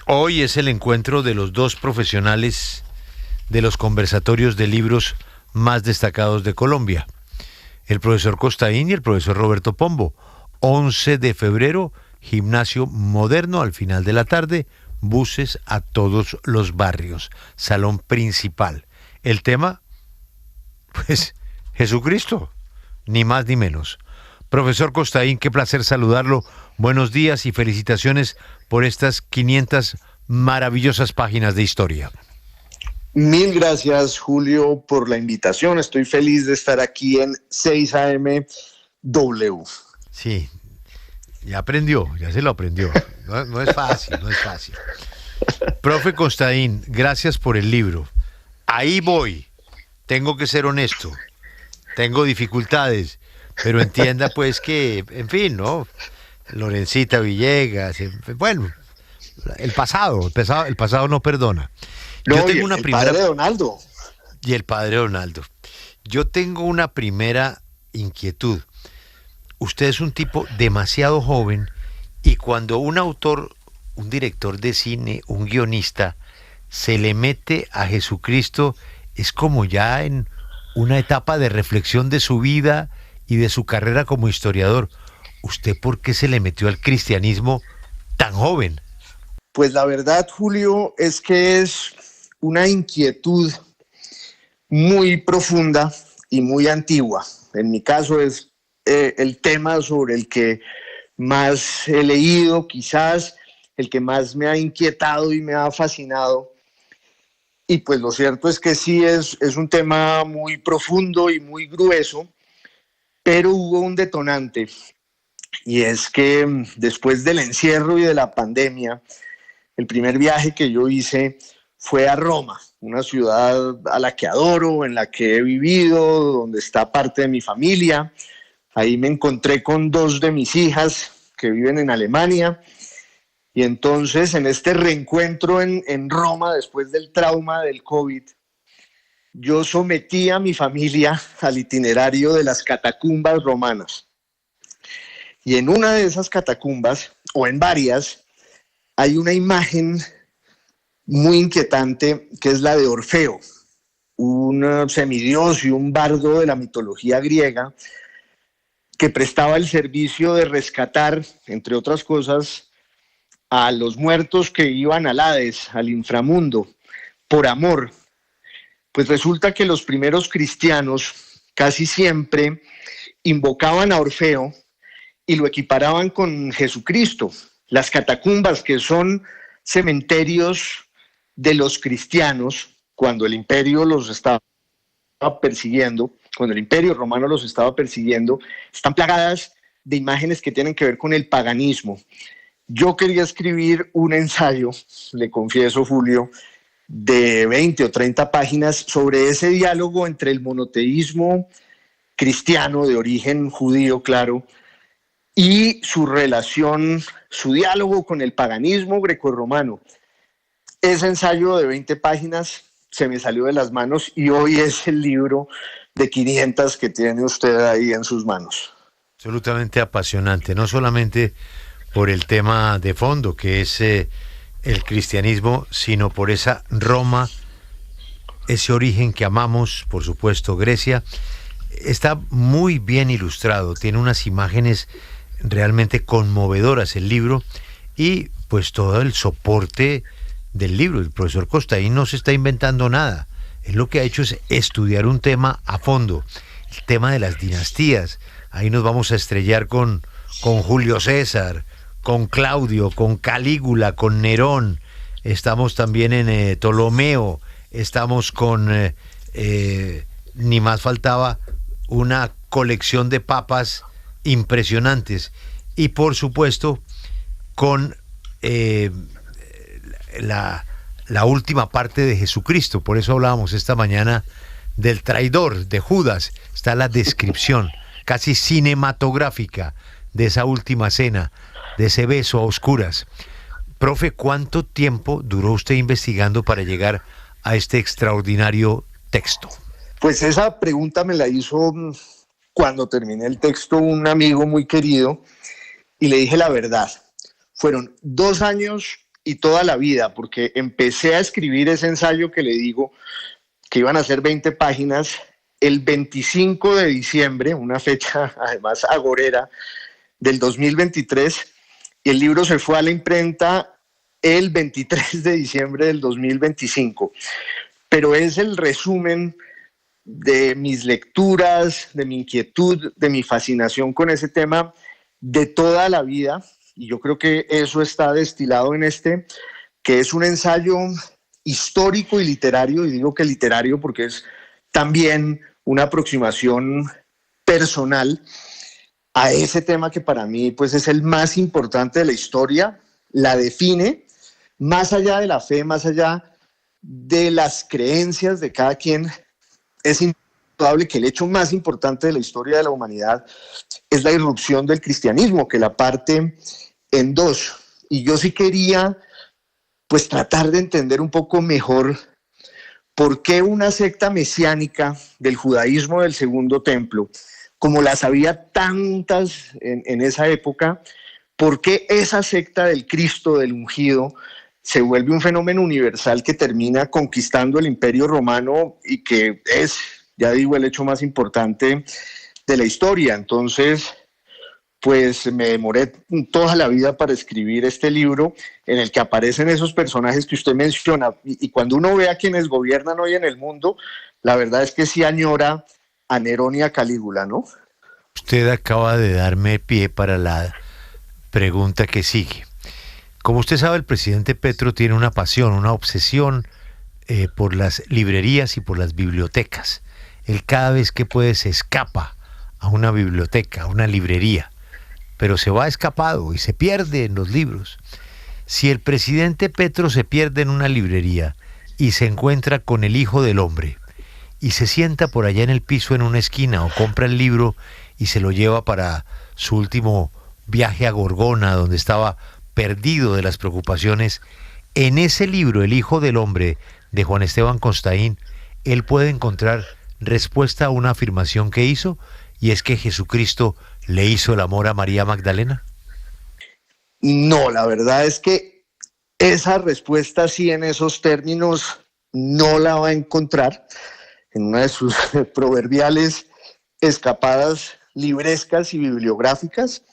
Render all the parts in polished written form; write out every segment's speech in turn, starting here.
Hoy es el encuentro de los dos profesionales de los conversatorios de libros más destacados de Colombia, el profesor Costaín y el profesor Roberto Pombo. 11 de febrero, gimnasio moderno al final de la tarde, buses a todos los barrios, salón principal. El tema, pues, Jesucristo, ni más ni menos. Profesor Costaín, qué placer saludarlo. Buenos días y felicitaciones por estas 500 maravillosas páginas de historia. Mil gracias, Julio, por la invitación. Estoy feliz de estar aquí en 6 AM W. Sí, ya aprendió, ya se lo aprendió. No es fácil, no es fácil. Profe Costaín, gracias por el libro. Ahí voy. Tengo que ser honesto. Tengo dificultades, pero entienda pues que, en fin, ¿no? Lorencita Villegas, bueno, el pasado no perdona. No, Yo tengo una primera... padre Donaldo. Y el padre Donaldo. Yo tengo una primera inquietud. Usted es un tipo demasiado joven y cuando un autor, un director de cine, un guionista, se le mete a Jesucristo, es como ya en una etapa de reflexión de su vida y de su carrera como historiador. ¿Usted por qué se le metió al cristianismo tan joven? Pues la verdad, Julio, es que es una inquietud muy profunda y muy antigua. En mi caso es el tema sobre el que más he leído, quizás el que más me ha inquietado y me ha fascinado. Y pues lo cierto es que sí es un tema muy profundo y muy grueso, pero hubo un detonante, y es que después del encierro y de la pandemia, el primer viaje que yo hice fue a Roma, una ciudad a la que adoro, en la que he vivido, donde está parte de mi familia. Ahí me encontré con dos de mis hijas que viven en Alemania. Y entonces, en este reencuentro en Roma, después del trauma del COVID, yo sometí a mi familia al itinerario de las catacumbas romanas. Y en una de esas catacumbas, o en varias, hay una imagen muy inquietante que es la de Orfeo, un semidios y un bardo de la mitología griega que prestaba el servicio de rescatar, entre otras cosas, a los muertos que iban al Hades, al inframundo, por amor. Pues resulta que los primeros cristianos casi siempre invocaban a Orfeo y lo equiparaban con Jesucristo. Las catacumbas, que son cementerios de los cristianos, cuando el imperio los estaba persiguiendo, cuando el imperio romano los estaba persiguiendo, están plagadas de imágenes que tienen que ver con el paganismo. Yo quería escribir un ensayo, le confieso, Julio, de 20 o 30 páginas sobre ese diálogo entre el monoteísmo cristiano de origen judío, claro, y su relación, su diálogo con el paganismo grecorromano. Ese ensayo de 20 páginas se me salió de las manos y hoy es el libro de 500 que tiene usted ahí en sus manos. Absolutamente apasionante, no solamente por el tema de fondo que es el cristianismo, sino por esa Roma, ese origen que amamos, por supuesto, Grecia. Está muy bien ilustrado, tiene unas imágenes realmente conmovedoras el libro y pues todo el soporte del libro. El profesor Costaín no se está inventando nada, él lo que ha hecho es estudiar un tema a fondo, el tema de las dinastías. Ahí nos vamos a estrellar con Julio César, con Claudio, con Calígula, con Nerón. Estamos también en Ptolomeo, estamos con, ni más faltaba, una colección de papas impresionantes. Y por supuesto, con la última parte de Jesucristo. Por eso hablábamos esta mañana del traidor, de Judas. Está la descripción casi cinematográfica de esa última cena, de ese beso a oscuras. Profe, ¿cuánto tiempo duró usted investigando para llegar a este extraordinario texto? Pues esa pregunta me la hizo cuando terminé el texto un amigo muy querido y le dije la verdad. Fueron 2 años y toda la vida, porque empecé a escribir ese ensayo que le digo, que iban a ser 20 páginas, el 25 de diciembre, una fecha además agorera, del 2023, y el libro se fue a la imprenta el 23 de diciembre del 2025. Pero es el resumen de mis lecturas, de mi inquietud, de mi fascinación con ese tema de toda la vida, y yo creo que eso está destilado en este, que es un ensayo histórico y literario, y digo que literario porque es también una aproximación personal a ese tema que para mí pues es el más importante de la historia, la define, más allá de la fe, más allá de las creencias de cada quien. Es indudable que el hecho más importante de la historia de la humanidad es la irrupción del cristianismo, que la parte en dos. Y yo sí quería pues tratar de entender un poco mejor por qué una secta mesiánica del judaísmo del Segundo Templo, como las había tantas en esa época, por qué esa secta del Cristo, del ungido, se vuelve un fenómeno universal que termina conquistando el Imperio Romano y que es, ya digo, el hecho más importante de la historia. Entonces, pues me demoré toda la vida para escribir este libro en el que aparecen esos personajes que usted menciona. Y cuando uno ve a quienes gobiernan hoy en el mundo, la verdad es que sí añora a Nerón y a Calígula, ¿no? Usted acaba de darme pie para la pregunta que sigue. Como usted sabe, el presidente Petro tiene una pasión, una obsesión por las librerías y por las bibliotecas. Él cada vez que puede se escapa a una biblioteca, a una librería, pero se va escapado y se pierde en los libros. Si el presidente Petro se pierde en una librería y se encuentra con el Hijo del Hombre y se sienta por allá en el piso en una esquina o compra el libro y se lo lleva para su último viaje a Gorgona, donde estaba perdido de las preocupaciones, en ese libro, El Hijo del Hombre, de Juan Esteban Constaín, él puede encontrar respuesta a una afirmación que hizo, y es que Jesucristo le hizo el amor a María Magdalena. No, la verdad es que esa respuesta así en esos términos no la va a encontrar en una de sus proverbiales escapadas librescas y bibliográficas,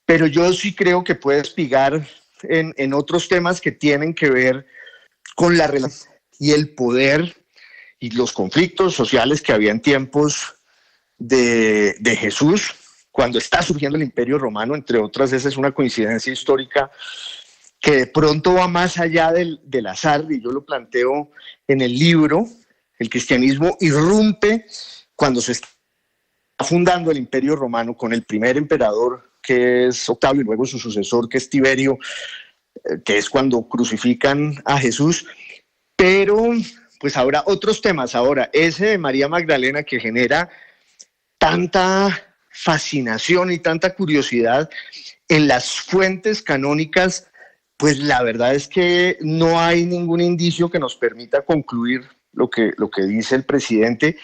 pero yo sí creo que puede espigar en otros temas que tienen que ver con la relación y el poder y los conflictos sociales que había en tiempos de Jesús, cuando está surgiendo el Imperio Romano, entre otras. Esa es una coincidencia histórica que de pronto va más allá del azar, y yo lo planteo en el libro. El cristianismo irrumpe cuando se está fundando el Imperio Romano con el primer emperador, que es Octavio, y luego su sucesor, que es Tiberio, que es cuando crucifican a Jesús. Pero pues habrá otros temas. Ahora, ese de María Magdalena, que genera tanta fascinación y tanta curiosidad en las fuentes canónicas, pues la verdad es que no hay ningún indicio que nos permita concluir lo que dice el presidente,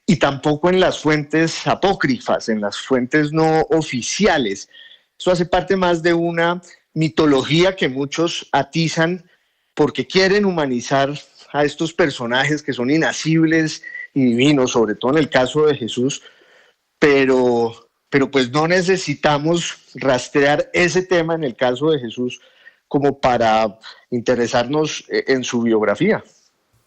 y tampoco en las fuentes apócrifas, en las fuentes no oficiales. Eso hace parte más de una mitología que muchos atizan porque quieren humanizar a estos personajes que son inacibles y divinos, sobre todo en el caso de Jesús, pero pues no necesitamos rastrear ese tema en el caso de Jesús como para interesarnos en su biografía.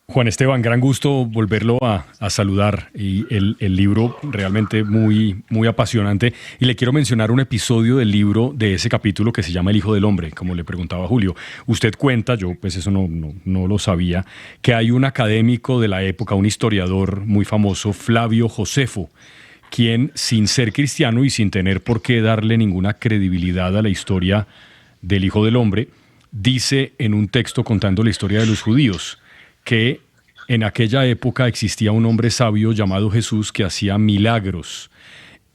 Juan Esteban, gran gusto volverlo a saludar, y el libro realmente muy, muy apasionante, y le quiero mencionar un episodio del libro, de ese capítulo que se llama El Hijo del Hombre, como le preguntaba Julio. Usted cuenta, yo pues eso no lo sabía, que hay un académico de la época, un historiador muy famoso, Flavio Josefo, quien, sin ser cristiano y sin tener por qué darle ninguna credibilidad a la historia del Hijo del Hombre, dice en un texto contando la historia de los judíos que en aquella época existía un hombre sabio llamado Jesús que hacía milagros.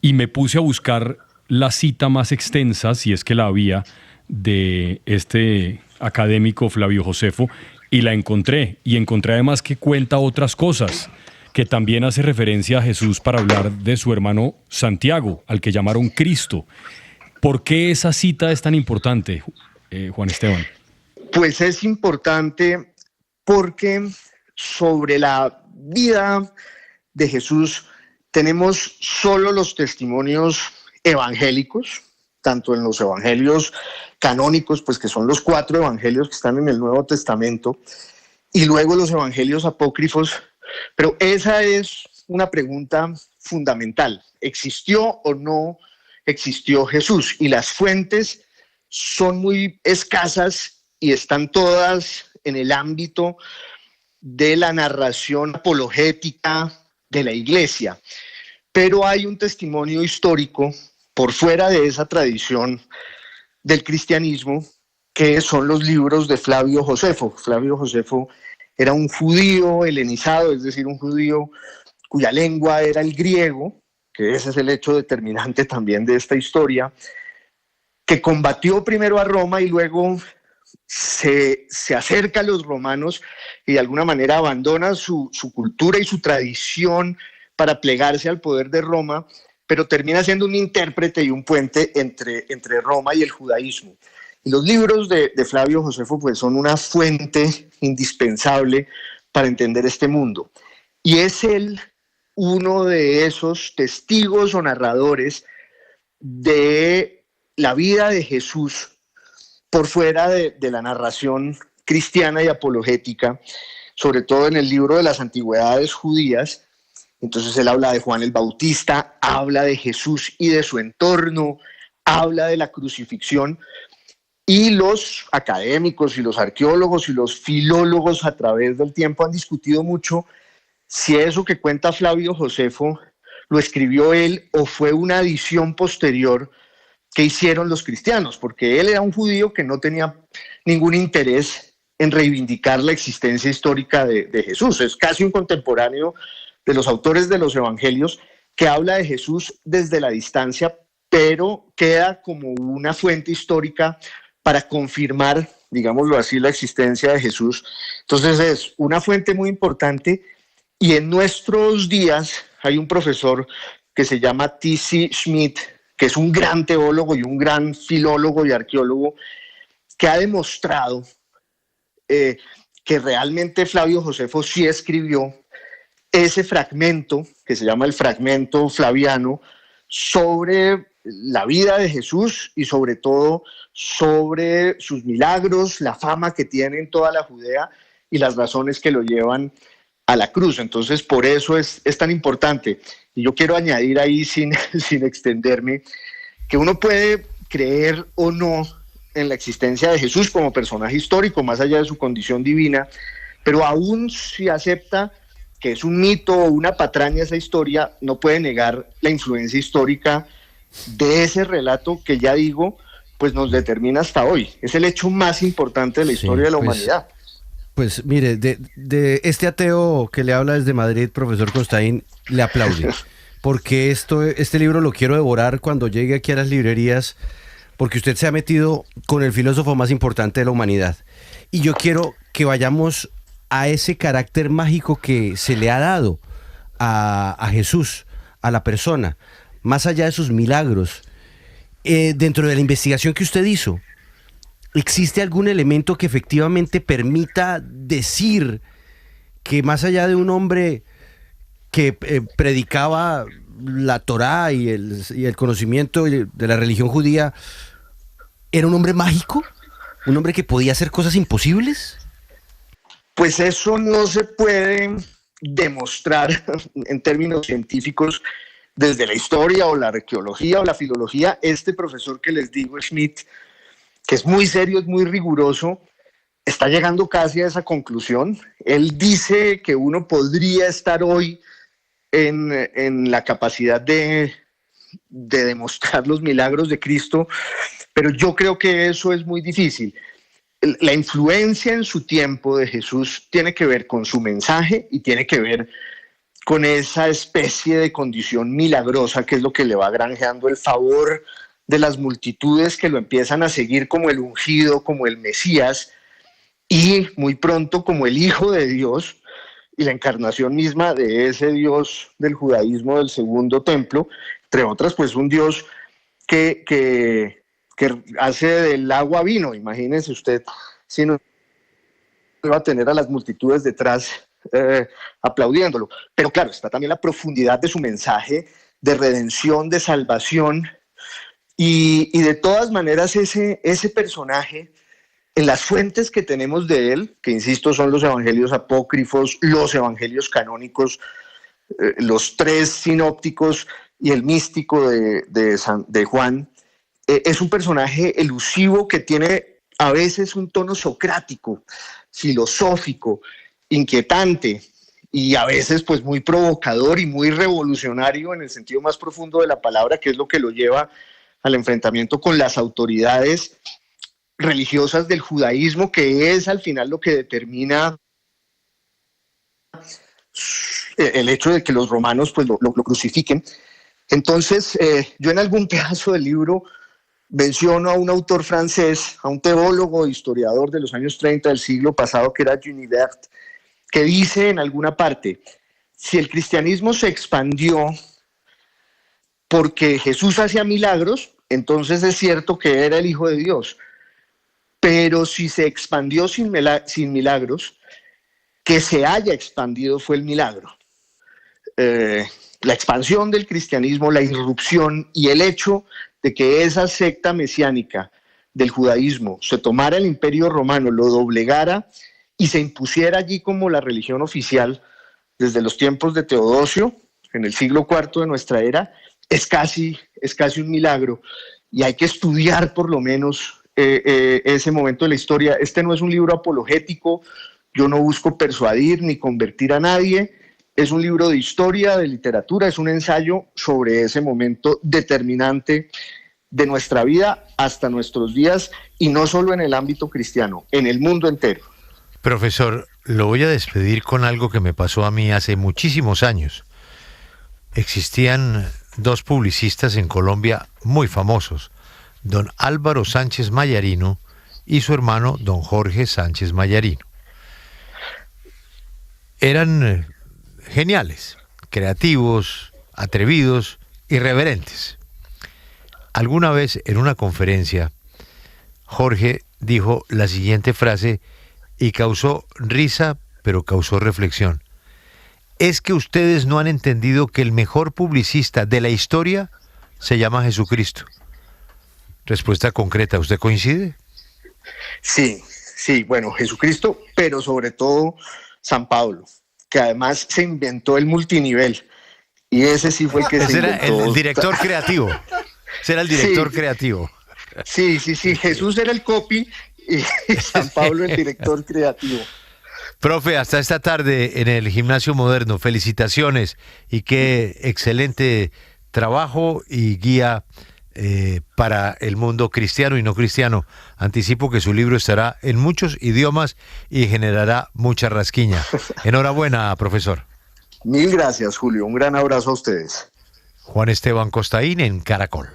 Y me puse a buscar la cita más extensa, si es que la había, de este académico Flavio Josefo, y la encontré. Y encontré además que cuenta otras cosas, que también hace referencia a Jesús para hablar de su hermano Santiago, al que llamaron Cristo. ¿Por qué esa cita es tan importante, Juan Esteban? Pues es importante porque sobre la vida de Jesús tenemos solo los testimonios evangélicos, tanto en los evangelios canónicos, pues que son los 4 evangelios que están en el Nuevo Testamento, y luego los evangelios apócrifos, pero esa es una pregunta fundamental. ¿Existió o no existió Jesús? Y las fuentes son muy escasas y están todas en el ámbito de la narración apologética de la Iglesia. Pero hay un testimonio histórico por fuera de esa tradición del cristianismo, que son los libros de Flavio Josefo. Flavio Josefo era un judío helenizado, es decir, un judío cuya lengua era el griego, que ese es el hecho determinante también de esta historia, que combatió primero a Roma y luego se acerca a los romanos y de alguna manera abandona su cultura y su tradición para plegarse al poder de Roma, pero termina siendo un intérprete y un puente entre Roma y el judaísmo. Y los libros de Flavio Josefo pues, son una fuente indispensable para entender este mundo. Y es él uno de esos testigos o narradores de la vida de Jesús por fuera de la narración cristiana y apologética, sobre todo en el libro de las antigüedades judías. Entonces él habla de Juan el Bautista, habla de Jesús y de su entorno, habla de la crucifixión, y los académicos y los arqueólogos y los filólogos a través del tiempo han discutido mucho si eso que cuenta Flavio Josefo lo escribió él o fue una adición posterior que hicieron los cristianos, porque él era un judío que no tenía ningún interés en reivindicar la existencia histórica de Jesús. Es casi un contemporáneo de los autores de los evangelios que habla de Jesús desde la distancia, pero queda como una fuente histórica para confirmar, digámoslo así, la existencia de Jesús. Entonces es una fuente muy importante, y en nuestros días hay un profesor que se llama T.C. Schmidt, que es un gran teólogo y un gran filólogo y arqueólogo, que ha demostrado que realmente Flavio Josefo sí escribió ese fragmento, que se llama el fragmento flaviano, sobre la vida de Jesús y sobre todo sobre sus milagros, la fama que tiene en toda la Judea y las razones que lo llevan a la cruz. Entonces, por eso es tan importante. Y yo quiero añadir ahí, sin extenderme, que uno puede creer o no en la existencia de Jesús como personaje histórico, más allá de su condición divina, pero aún si acepta que es un mito o una patraña esa historia, no puede negar la influencia histórica de ese relato que, ya digo, pues nos determina hasta hoy. Es el hecho más importante de la historia de la humanidad. Pues mire, de este ateo que le habla desde Madrid, profesor Costaín, le aplaude, porque este libro lo quiero devorar cuando llegue aquí a las librerías, porque usted se ha metido con el filósofo más importante de la humanidad. Y yo quiero que vayamos a ese carácter mágico que se le ha dado a Jesús, a la persona, más allá de sus milagros. Dentro de la investigación que usted hizo, ¿existe algún elemento que efectivamente permita decir que más allá de un hombre que predicaba la Torá y el conocimiento de la religión judía, era un hombre mágico? ¿Un hombre que podía hacer cosas imposibles? Pues eso no se puede demostrar en términos científicos desde la historia o la arqueología o la filología. Este profesor que les digo, Schmidt, que es muy serio, es muy riguroso, está llegando casi a esa conclusión. Él dice que uno podría estar hoy en la capacidad de demostrar los milagros de Cristo, pero yo creo que eso es muy difícil. La influencia en su tiempo de Jesús tiene que ver con su mensaje y tiene que ver con esa especie de condición milagrosa que es lo que le va granjeando el favor de las multitudes que lo empiezan a seguir como el ungido, como el Mesías, y muy pronto como el Hijo de Dios y la encarnación misma de ese Dios del judaísmo del segundo templo, entre otras, pues un Dios que hace del agua vino. Imagínese usted sino iba a tener a las multitudes detrás aplaudiéndolo. Pero claro, está también la profundidad de su mensaje de redención, de salvación, y de todas maneras ese personaje, en las fuentes que tenemos de él, que insisto son los evangelios apócrifos, los evangelios canónicos, los 3 sinópticos y el místico de Juan, es un personaje elusivo que tiene a veces un tono socrático, filosófico, inquietante y a veces pues muy provocador y muy revolucionario en el sentido más profundo de la palabra, que es lo que lo lleva al enfrentamiento con las autoridades religiosas del judaísmo, que es al final lo que determina el hecho de que los romanos pues lo crucifiquen. Entonces, yo en algún pedazo del libro menciono a un autor francés, a un teólogo, historiador de los años 30 del siglo pasado, que era Junibert, que dice en alguna parte, si el cristianismo se expandió porque Jesús hacía milagros, entonces es cierto que era el Hijo de Dios. Pero si se expandió sin milagros, que se haya expandido fue el milagro. La expansión del cristianismo, la irrupción y el hecho de que esa secta mesiánica del judaísmo se tomara el imperio romano, lo doblegara y se impusiera allí como la religión oficial desde los tiempos de Teodosio, en el siglo IV de nuestra era, es casi un milagro. Y hay que estudiar por lo menos ese momento de la historia. Este no es un libro apologético, yo no busco persuadir ni convertir a nadie, es un libro de historia, de literatura, es un ensayo sobre ese momento determinante de nuestra vida hasta nuestros días, y no solo en el ámbito cristiano, en el mundo entero. Profesor, lo voy a despedir con algo que me pasó a mí hace muchísimos años. Existían 2 publicistas en Colombia muy famosos, don Álvaro Sánchez Mayarino y su hermano don Jorge Sánchez Mayarino. Eran geniales, creativos, atrevidos, irreverentes. Alguna vez en una conferencia, Jorge dijo la siguiente frase y causó risa, pero causó reflexión. Es que ustedes no han entendido que el mejor publicista de la historia se llama Jesucristo. Respuesta concreta, ¿usted coincide? Sí, bueno, Jesucristo, pero sobre todo San Pablo, que además se inventó el multinivel. Y ese sí fue el que se inventó. Era el director creativo. Ese era el director creativo. Sí. Jesús era el copy y San Pablo el director creativo. Profe, hasta esta tarde en el Gimnasio Moderno. Felicitaciones y qué excelente trabajo y guía para el mundo cristiano y no cristiano. Anticipo que su libro estará en muchos idiomas y generará mucha rasquiña. Enhorabuena, profesor. Mil gracias, Julio. Un gran abrazo a ustedes. Juan Esteban Costaín en Caracol.